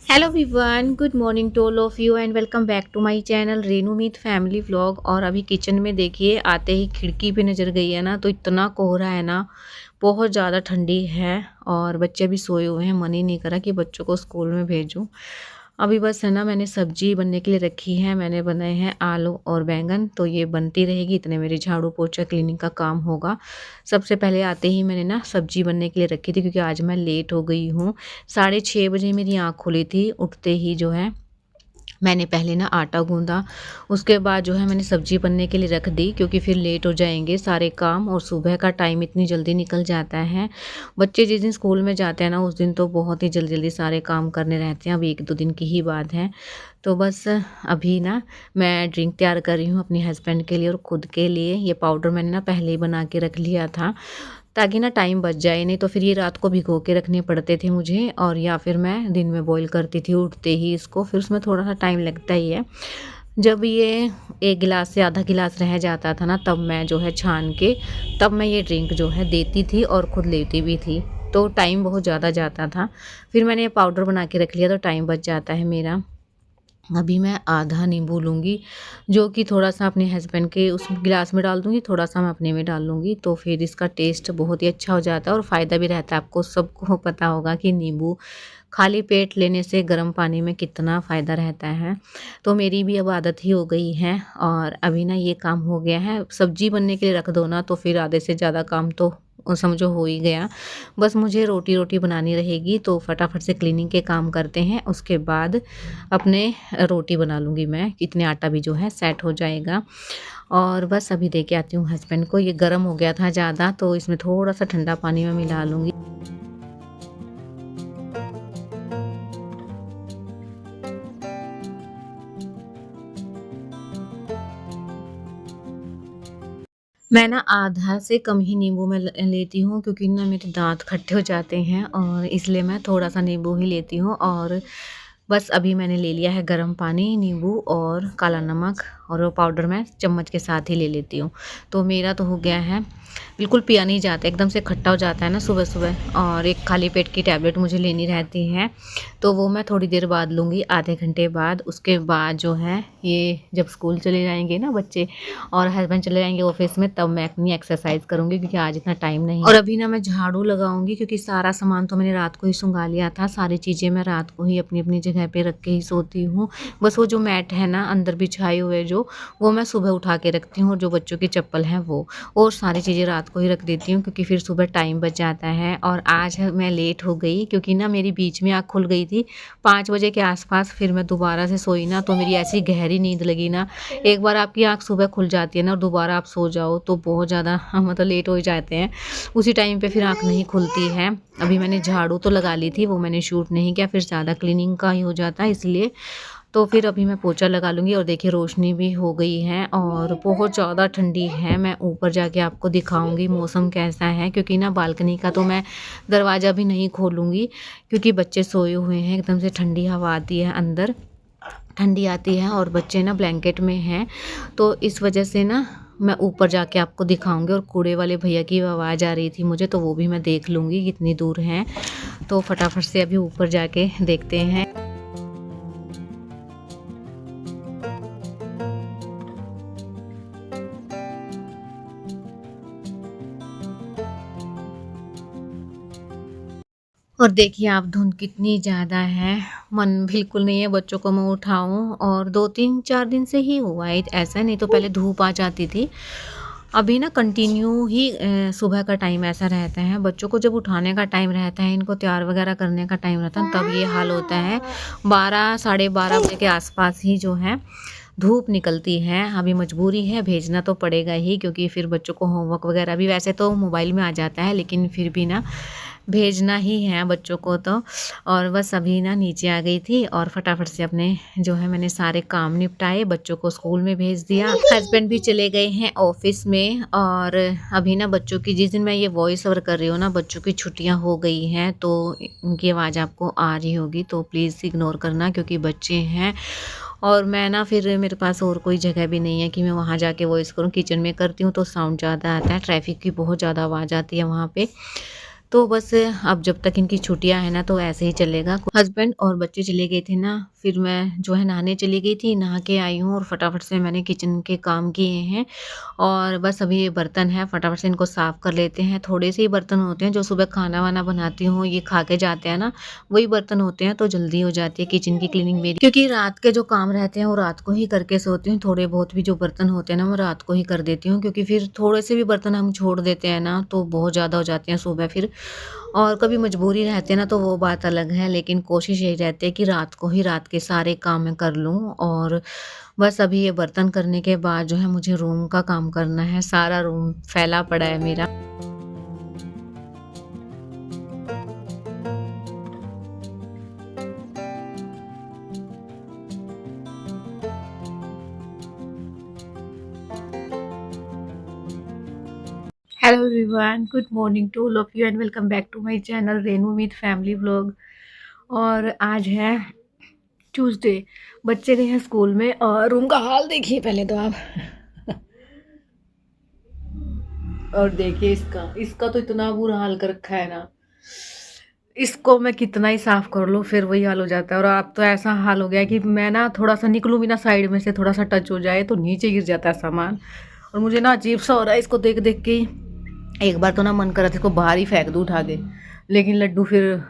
Hello everyone, good morning to all of you and welcome back to my channel Renu Meet family vlog. और अभी kitchen में देखिए, आते ही खिड़की पे नज़र गई है ना, तो इतना कोहरा है ना, बहुत ज़्यादा ठंडी है। और बच्चे भी सोए हुए हैं, मन ही नहीं करा कि बच्चों को स्कूल में भेजूं। अभी बस है ना, मैंने सब्जी बनने के लिए रखी है। मैंने बनाए हैं आलू और बैंगन, तो ये बनती रहेगी, इतने मेरे झाड़ू पोछा क्लीनिंग का काम होगा। सबसे पहले आते ही मैंने ना सब्जी बनने के लिए रखी थी, क्योंकि आज मैं लेट हो गई हूँ। 6:30 बजे मेरी आँख खुली थी। उठते ही जो है मैंने पहले ना आटा गूँधा, उसके बाद जो है मैंने सब्ज़ी बनने के लिए रख दी, क्योंकि फिर लेट हो जाएँगे सारे काम और सुबह का टाइम इतनी जल्दी निकल जाता है। बच्चे जिस दिन स्कूल में जाते हैं ना, उस दिन तो बहुत ही जल्दी-जल्दी सारे काम करने रहते हैं, अब 1-2 दिन की ही बात है। तो बस अभी ना मैं ड्रिंक तैयार कर रही हूँ अपने हस्बैंड के लिए और खुद के लिए। ये पाउडर मैंने ना पहले ही बना के रख लिया था, ताकि ना टाइम बच जाए, नहीं तो फिर ये रात को भिगो के रखने पड़ते थे मुझे, और या फिर मैं दिन में बॉईल करती थी उठते ही इसको, फिर उसमें थोड़ा सा टाइम लगता ही है। जब ये 1 गिलास से आधा गिलास रह जाता था ना, तब मैं जो है छान के, तब मैं ये ड्रिंक जो है देती थी और खुद लेती भी थी, तो टाइम बहुत ज़्यादा जाता था। फिर मैंने ये पाउडर बना के रख लिया, तो टाइम बच जाता है मेरा। अभी मैं आधा नींबू लूँगी, जो कि थोड़ा-सा अपने हस्बैंड के उस गिलास में डाल दूँगी, थोड़ा-सा मैं अपने में डाल लूँगी, तो फिर इसका टेस्ट बहुत ही अच्छा हो जाता है और फ़ायदा भी रहता है। आपको सबको पता होगा कि नींबू खाली पेट लेने से गर्म पानी में कितना फ़ायदा रहता है। तो मेरी भी अब आदत ही हो गई है, और अभी ना ये काम हो गया है। सब्ज़ी बनने के लिए रख दो ना, तो फिर आधे से ज़्यादा काम तो समझो हो ही गया। बस मुझे रोटी बनानी रहेगी, तो फटाफट से क्लीनिंग के काम करते हैं, उसके बाद अपने रोटी बना लूँगी मैं। इतने आटा भी जो है सेट हो जाएगा। और बस अभी दे के आती हूँ हस्बैंड को। ये गर्म हो गया था ज़्यादा, तो इसमें थोड़ा-सा ठंडा पानी मैं मिला लूँगी। मैं ना आधा से कम ही नींबू मैं लेती हूँ, क्योंकि ना मेरे दाँत खट्टे हो जाते हैं, और इसलिए मैं थोड़ा-सा नींबू ही लेती हूँ। और बस अभी मैंने ले लिया है गर्म पानी, नींबू और काला नमक, और वो पाउडर मैं चम्मच के साथ ही ले लेती हूँ। तो मेरा तो हो गया है। बिल्कुल पिया नहीं जाता, एकदम से खट्टा हो जाता है ना सुबह-सुबह। और एक खाली पेट की टैबलेट मुझे लेनी रहती है, तो वो मैं थोड़ी देर बाद लूँगी, आधे घंटे बाद। उसके बाद जो है, ये जब स्कूल चले जाएँगे ना बच्चे और हस्बैंड चले जाएँगे ऑफ़िस में, तब मैं अपनी एक्सरसाइज़ करूँगी, क्योंकि आज इतना टाइम नहीं है। और अभी ना मैं झाड़ू लगाऊँगी, क्योंकि सारा सामान तो मैंने रात को ही सँगा लिया था। सारी चीज़ें मैं रात को ही अपनी-अपनी जगह पे रख के ही सोती हूँ। बस वो जो मैट है ना अंदर बिछाए हुए जो, वो मैं सुबह उठा के रखती हूँ, और जो बच्चों की चप्पल है वो। और सारी चीज़ें रात को ही रख देती हूँ, क्योंकि फिर सुबह टाइम बच जाता है। और आज मैं लेट हो गई, क्योंकि ना मेरी बीच में आँख खुल गई थी 5 बजे के आस-पास। फिर मैं दोबारा से सोई ना, तो मेरी ऐसी गहरी नींद लगी ना। एक बार आपकी आँख सुबह खुल जाती है ना, और दोबारा आप सो जाओ, तो बहुत ज़्यादा मतलब लेट हो जाते हैं। उसी टाइम पे फिर आँख नहीं खुलती है। अभी मैंने झाड़ू तो लगा ली थी, वो मैंने शूट नहीं किया, फिर ज़्यादा क्लीनिंग का ही हो जाता है इसलिए। तो फिर अभी मैं पोछा लगा लूँगी। और देखिए रोशनी भी हो गई है, और बहुत ज़्यादा ठंडी है। मैं ऊपर जाके आपको दिखाऊँगी मौसम कैसा है, क्योंकि ना बालकनी का तो मैं दरवाज़ा भी नहीं खोलूँगी, क्योंकि बच्चे सोए हुए हैं। एकदम से ठंडी हवा आती है अंदर, ठंडी आती है, और बच्चे ना ब्लैंकेट में हैं, तो इस वजह से ना मैं ऊपर जाके आपको दिखाऊँगी। और कूड़े वाले भैया की आवाज़ आ रही थी मुझे, तो वो भी मैं देख लूँगी कितनी दूर हैं। तो फटाफट से अभी ऊपर जाके देखते हैं। और देखिए आप, धुंध कितनी ज़्यादा है, मन बिल्कुल नहीं है बच्चों को मैं उठाऊँ। और 2-3-4 दिन से ही हुआ है ऐसा, नहीं तो पहले धूप आ जाती थी। अभी ना कंटिन्यू ही सुबह का टाइम ऐसा रहता है। बच्चों को जब उठाने का टाइम रहता है, इनको तैयार वगैरह करने का टाइम रहता है, तब ये हाल होता है। 12 साढ़े 12 बजे के आसपास ही जो है धूप निकलती है। अभी मजबूरी है, भेजना तो पड़ेगा ही, क्योंकि फिर बच्चों को होमवर्क वगैरह भी वैसे तो मोबाइल में आ जाता है, लेकिन फिर भी ना भेजना ही है बच्चों को तो। और बस अभी ना नीचे आ गई थी, और फटाफट से अपने जो है मैंने सारे काम निपटाए, बच्चों को स्कूल में भेज दिया। हस्बैंड भी चले गए हैं ऑफिस में। और अभी ना बच्चों की, जिस दिन मैं ये वॉइस ओवर कर रही हूँ ना, बच्चों की छुट्टियां हो गई हैं, तो उनकी आवाज़ आपको आ रही होगी, तो प्लीज़ इग्नोर करना, क्योंकि बच्चे हैं। और मैं ना, फिर मेरे पास और कोई जगह भी नहीं है कि मैं वहाँ जाके वॉइस करूँ। किचन में करती हूँ तो साउंड ज़्यादा आता है, ट्रैफिक की बहुत ज़्यादा आवाज़ आती है वहाँ पे। तो बस अब जब तक इनकी छुट्टियां हैं ना तो ऐसे ही चलेगा। हस्बैंड और बच्चे चले गए थे ना, फिर मैं जो है नहाने चली गई थी, नहा के आई हूँ और फटाफट से मैंने किचन के काम किए हैं और बस अभी ये बर्तन है, फटाफट से इनको साफ़ कर लेते हैं। थोड़े से ही बर्तन होते हैं, जो सुबह खाना वाना बनाती हूँ ये खा के जाते हैं ना, वही बर्तन होते हैं, तो जल्दी हो जाती है किचन की क्लीनिंग मेरी, क्योंकि रात के जो काम रहते हैं वो रात को ही करके सोती हूँ। थोड़े बहुत भी जो बर्तन होते हैं ना, वो रात को ही कर देती हूँ, क्योंकि फिर थोड़े से भी बर्तन हम छोड़ देते हैं ना तो बहुत ज़्यादा हो जाते हैं सुबह फिर। और कभी मजबूरी रहती है ना तो वो बात अलग है, लेकिन कोशिश यही रहती है कि रात को ही रात के सारे काम मैं कर लूँ। और बस अभी ये बर्तन करने के बाद जो है मुझे रूम का काम करना है, सारा रूम फैला पड़ा है मेरा। Hello everyone, good morning to all of you and welcome back to my channel Renu Meet family vlog. और आज है ट्यूसडे, बच्चे गए हैं स्कूल में और रूम का हाल देखिए पहले तो आप। और देखिए इसका इसका तो इतना बुरा हाल कर रखा है ना, इसको मैं कितना ही साफ कर लूँ फिर वही हाल हो जाता है। और अब तो ऐसा हाल हो गया है कि मैं ना थोड़ा सा निकलूँ भी ना, साइड में से थोड़ा सा टच हो जाए तो नीचे गिर जाता है सामान। और मुझे ना अजीब सा हो रहा है इसको देख देख के ही। एक बार तो ना मन कर रहा था इसको बाहर ही फेंक दूँ उठा के, लेकिन लड्डू फिर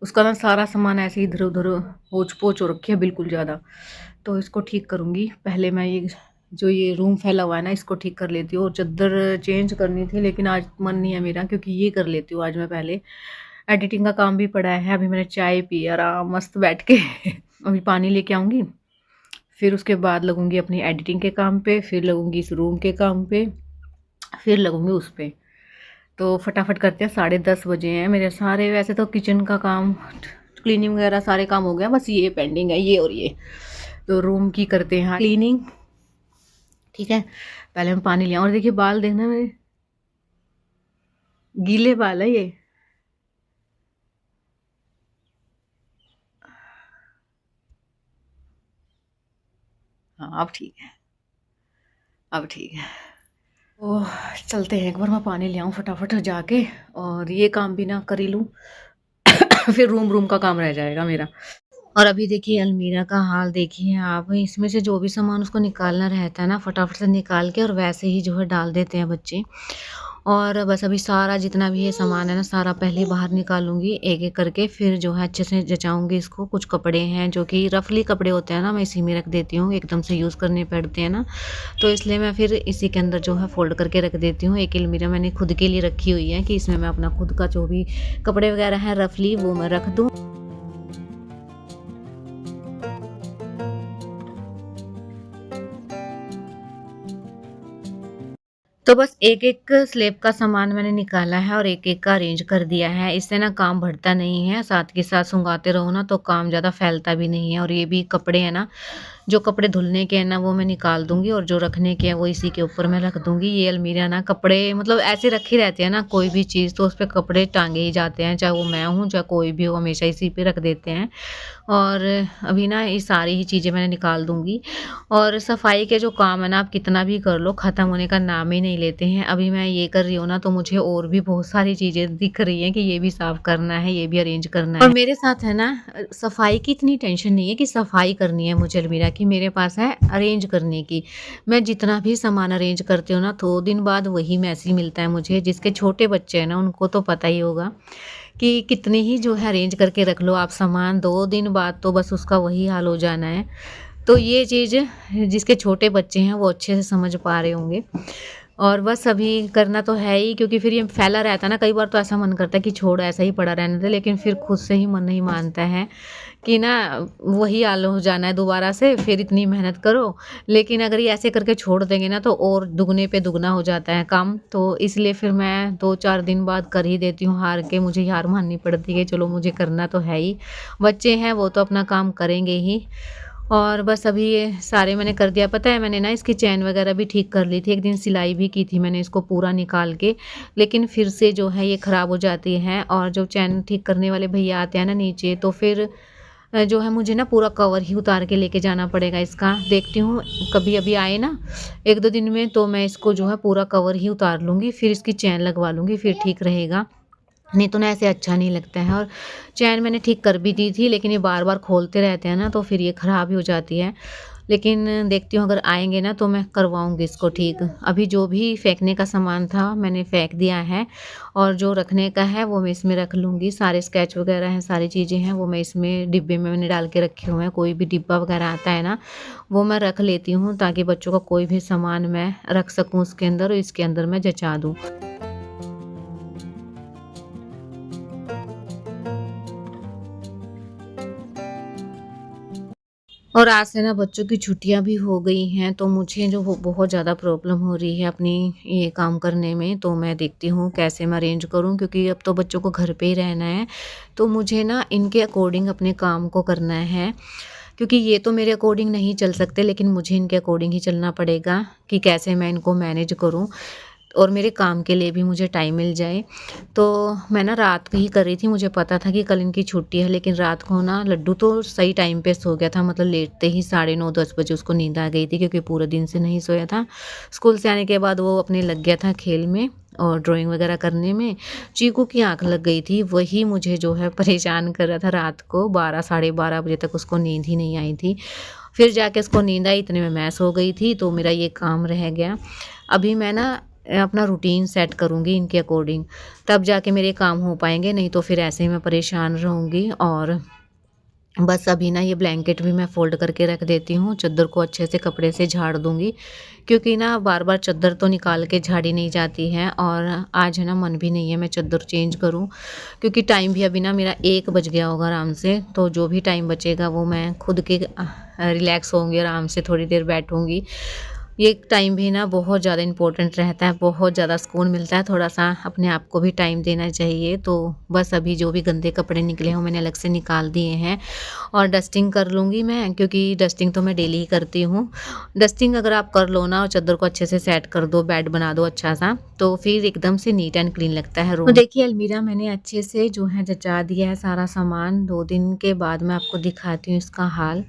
उसका ना सारा सामान ऐसे इधर उधर होच पोच हो रखी है बिल्कुल ज़्यादा। तो इसको ठीक करूँगी, पहले मैं ये जो ये रूम फैला हुआ है ना इसको ठीक कर लेती हूँ। और चादर चेंज करनी थी लेकिन आज मन नहीं है मेरा, क्योंकि ये कर लेती हूँ आज मैं पहले। एडिटिंग का काम भी पड़ा है, अभी मैंने चाय पी आराम मस्त बैठ के। अभी पानी लेके आऊँगी, फिर उसके बाद लगूंगी अपनी एडिटिंग के काम पे, फिर लगूंगी इस रूम के काम पे, फिर लगूंगी उस पे। तो फटाफट करते हैं, 10:30 बजे हैं मेरे सारे। वैसे तो किचन का काम क्लीनिंग वगैरह सारे काम हो गया, बस ये पेंडिंग है, ये और ये। तो रूम की करते हैं क्लीनिंग, ठीक है। पहले मैं पानी लिया। और देखिए बाल देखना, मेरे गीले बाल है ये। हाँ अब ठीक है, अब ठीक है। ओह चलते हैं, एक बार मैं पानी ले आऊँ फटाफट जाके और ये काम भी ना कर ही लूँ। फिर रूम का काम रह जाएगा मेरा। और अभी देखिए अलमीरा का हाल देखिए आप, इसमें से जो भी सामान उसको निकालना रहता है ना फटाफट से निकाल के और वैसे ही जो है डाल देते हैं बच्चे। और बस अभी सारा जितना भी ये सामान है ना सारा पहले ही बाहर निकालूंगी एक एक करके, फिर जो है अच्छे से जचाऊंगी इसको। कुछ कपड़े हैं जो कि रफली कपड़े होते हैं ना, मैं इसी में रख देती हूँ, एकदम से यूज़ करने पड़ते हैं ना, तो इसलिए मैं फिर इसी के अंदर जो है फोल्ड करके रख देती हूँ। एक अलमीरा मैंने खुद के लिए रखी हुई है कि इसमें मैं अपना खुद का जो भी कपड़े वगैरह हैं रफली वो मैं रख दूँ। तो बस एक-एक स्लेब का सामान मैंने निकाला है और एक-एक का अरेंज कर दिया है। इससे ना काम बढ़ता नहीं है, साथ के साथ सुंघाते रहो ना तो काम ज़्यादा फैलता भी नहीं है। और ये भी कपड़े हैं ना, जो कपड़े धुलने के हैं ना वो मैं निकाल दूँगी और जो रखने के हैं वो इसी के ऊपर मैं रख दूँगी। ये अलमीरा ना कपड़े मतलब ऐसे रखे रहते हैं ना, कोई भी चीज़ तो उस पे कपड़े टाँगे ही जाते हैं, चाहे वो मैं हूँ चाहे कोई भी हो, हमेशा इसी पे रख देते हैं। और अभी ना ये सारी ही चीज़ें मैंने निकाल दूँगी। और सफाई के जो काम है ना आप कितना भी कर लो ख़त्म होने का नाम ही नहीं लेते हैं। अभी मैं ये कर रही हूँ ना तो मुझे और भी बहुत सारी चीज़ें दिख रही हैं कि ये भी साफ़ करना है, ये भी अरेंज करना है। और मेरे साथ है ना सफाई की इतनी टेंशन नहीं है कि सफाई करनी है मुझे अलमीरा की, मेरे पास है अरेंज करने की। मैं जितना भी सामान अरेंज करती हूँ ना 2 दिन बाद वही मैसी मिलता है मुझे। जिसके छोटे बच्चे हैं ना उनको तो पता ही होगा कि कितने ही जो है अरेंज करके रख लो आप सामान, 2 दिन बाद तो बस उसका वही हाल हो जाना है। तो ये चीज़ जिसके छोटे बच्चे हैं वो अच्छे से समझ पा रहे होंगे। और बस अभी करना तो है ही, क्योंकि फिर ये फैला रहता है ना, कई बार तो ऐसा मन करता है कि छोड़ ऐसा ही पड़ा रहने दे, लेकिन फिर खुद से ही मन नहीं मानता है कि ना वही हाल हो जाना है दोबारा से, फिर इतनी मेहनत करो। लेकिन अगर ये ऐसे करके छोड़ देंगे ना तो और दुगने पे दुगना हो जाता है काम। तो इसलिए फिर मैं 2-4 दिन बाद कर ही देती हूँ, हार के मुझे हार माननी पड़ती है, चलो मुझे करना तो है ही। बच्चे हैं वो तो अपना काम करेंगे ही। और बस अभी ये सारे मैंने कर दिया। पता है मैंने ना इसकी चैन वगैरह भी ठीक कर ली थी, एक दिन सिलाई भी की थी मैंने इसको पूरा निकाल के, लेकिन फिर से जो है ये ख़राब हो जाती है। और जो चैन ठीक करने वाले भैया आते हैं ना नीचे, तो फिर जो है मुझे ना पूरा कवर ही उतार के लेके जाना पड़ेगा इसका। देखती हूँ कभी अभी आए ना 1-2 दिन में तो मैं इसको जो है पूरा कवर ही उतार लूँगी, फिर इसकी चैन लगवा लूँगी, फिर ठीक रहेगा। नहीं तो ना ऐसे अच्छा नहीं लगता है। और चैन मैंने ठीक कर भी दी थी, लेकिन ये बार-बार खोलते रहते हैं ना, तो फिर ये ख़राब ही हो जाती है। लेकिन देखती हूँ अगर आएँगे ना तो मैं करवाऊँगी इसको ठीक। अभी जो भी फेंकने का सामान था मैंने फेंक दिया है, और जो रखने का है वो मैं इसमें रख लूँगी। सारे स्केच वग़ैरह हैं, सारी चीज़ें हैं वो मैं इसमें डिब्बे में मैंने डाल के रखे हुए हैं। कोई भी डिब्बा वग़ैरह आता है ना, वो मैं रख लेती हूँ ताकि बच्चों का कोई भी सामान मैं रख सकूँ उसके अंदर और इसके अंदर मैं जचा दूँ। और आज से ना बच्चों की छुट्टियाँ भी हो गई हैं, तो मुझे जो वो बहुत ज़्यादा प्रॉब्लम हो रही है अपनी ये काम करने में। तो मैं देखती हूँ कैसे मैं अरेंज करूँ, क्योंकि अब तो बच्चों को घर पे ही रहना है। तो मुझे ना इनके अकॉर्डिंग अपने काम को करना है, क्योंकि ये तो मेरे अकॉर्डिंग नहीं चल सकते, लेकिन मुझे इनके अकॉर्डिंग ही चलना पड़ेगा कि कैसे मैं इनको मैनेज करूँ और मेरे काम के लिए भी मुझे टाइम मिल जाए। तो मैं ना रात को ही कर रही थी, मुझे पता था कि कल इनकी छुट्टी है, लेकिन रात को ना लड्डू तो सही टाइम पे सो गया था, मतलब लेटते ही 9:30-10 बजे उसको नींद आ गई थी, क्योंकि पूरे दिन से नहीं सोया था। स्कूल से आने के बाद वो अपने लग गया था खेल में और ड्राइंग वगैरह करने में। चीकू की आँख लग गई थी, वही मुझे जो है परेशान कर रहा था। रात को 12 साढ़े 12 बजे तक उसको नींद ही नहीं आई थी। फिर जाके उसको नींद आई, इतने में मैं सो गई थी, तो मेरा ये काम रह गया। अभी मैं ना अपना रूटीन सेट करूँगी इनके अकॉर्डिंग, तब जाके मेरे काम हो पाएँगे, नहीं तो फिर ऐसे ही मैं परेशान रहूँगी। और बस अभी ना ये ब्लैंकेट भी मैं फ़ोल्ड करके रख देती हूँ, चद्दर को अच्छे से कपड़े से झाड़ दूँगी, क्योंकि ना बार-बार चद्दर तो निकाल के झाड़ी नहीं जाती है। और आज है ना मन भी नहीं है मैं चद्दर चेंज करूँ, क्योंकि टाइम भी अभी ना मेरा 1 बज गया होगा आराम से। तो जो भी टाइम बचेगा वो मैं खुद के रिलैक्स होंगी, आराम से थोड़ी देर बैठूँगी। ये टाइम भी ना बहुत ज़्यादा इम्पोर्टेंट रहता है, बहुत ज़्यादा सुकून मिलता है, थोड़ा-सा अपने आप को भी टाइम देना चाहिए। तो बस अभी जो भी गंदे कपड़े निकले हों मैंने अलग से निकाल दिए हैं, और डस्टिंग कर लूँगी मैं, क्योंकि डस्टिंग तो मैं डेली ही करती हूँ। डस्टिंग अगर आप कर लो ना और चादर को अच्छे से सेट कर दो, बेड बना दो अच्छा-सा, तो फिर एकदम से नीट एंड क्लीन लगता है रूम। तो देखिए अलमीरा मैंने अच्छे से जो है जचा दिया है सारा सामान, 2 दिन के बाद मैं आपको दिखाती हूँ इसका हाल।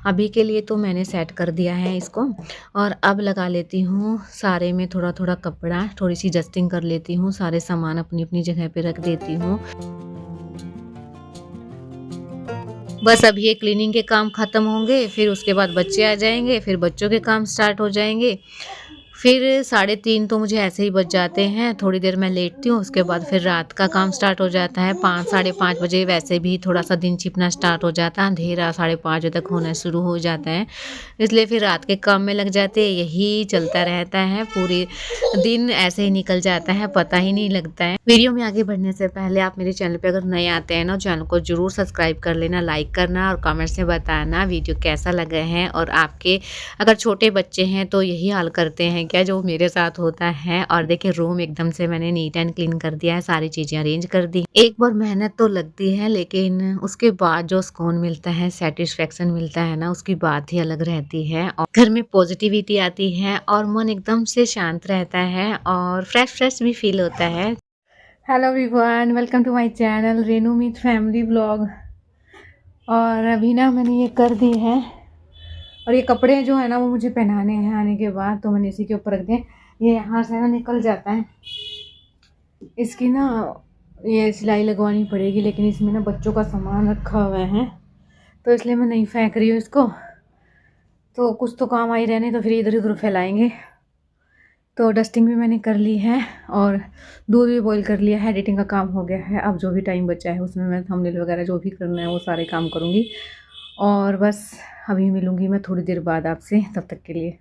अभी के लिए तो मैंने सेट कर दिया है इसको, और अब लगा लेती हूँ सारे में थोड़ा-थोड़ा कपड़ा, थोड़ी-सी डस्टिंग कर लेती हूँ, सारे सामान अपनी-अपनी जगह पे रख देती हूँ। बस अब ये क्लीनिंग के काम ख़त्म होंगे, फिर उसके बाद बच्चे आ जाएँगे, फिर बच्चों के काम स्टार्ट हो जाएँगे। फिर 3:30 तो मुझे ऐसे ही बज जाते हैं, थोड़ी देर मैं लेटती हूँ, उसके बाद फिर रात का काम स्टार्ट हो जाता है। 5 साढ़े 5 बजे वैसे भी थोड़ा-सा दिन छिपना स्टार्ट हो जाता है, अंधेरा 5:30 बजे तक होना शुरू हो जाता है। इसलिए फिर रात के काम में लग जाते हैं, यही चलता रहता है, पूरे दिन ऐसे ही निकल जाता है, पता ही नहीं लगता है। वीडियो में आगे बढ़ने से पहले आप मेरे चैनल पे अगर नए आते हैं ना, चैनल को ज़रूर सब्सक्राइब कर लेना, लाइक करना और कमेंट्स में बताना वीडियो कैसा लगा है। और आपके अगर छोटे बच्चे हैं तो यही हाल करते हैं क्या जो मेरे साथ होता है। और देखिए रूम एकदम से मैंने नीट एंड क्लीन कर दिया है, सारी चीज़ें अरेंज कर दी। एक बार मेहनत तो लगती है, लेकिन उसके बाद जो सुकून मिलता है, सैटिस्फैक्शन मिलता है ना, उसकी बात ही अलग रहती है। और घर में पॉजिटिविटी आती है और मन एकदम से शांत रहता है और फ्रेश फ्रेश भी फील होता है। Hello everyone, welcome to my channel Renu Meet family vlog. और अभी ना मैंने ये कर दी है, और ये कपड़े जो है ना वो मुझे पहनाने हैं आने के बाद, तो मैंने इसी के ऊपर रख दिए। ये यहाँ से ना निकल जाता है, इसकी ना ये सिलाई लगवानी पड़ेगी, लेकिन इसमें ना बच्चों का सामान रखा हुआ है, तो इसलिए मैं नहीं फेंक रही हूँ इसको। तो कुछ तो काम आई रहने, तो फिर इधर उधर फैलाएंगे। तो डस्टिंग भी मैंने कर ली है और दूध भी बॉईल कर लिया है, एडिटिंग का काम हो गया है। अब जो भी टाइम बचा है उसमें मैं थंबनेल वगैरह जो भी करना है वो सारे काम करूँगी। और बस अभी मिलूँगी मैं थोड़ी देर बाद आपसे, तब तक के लिए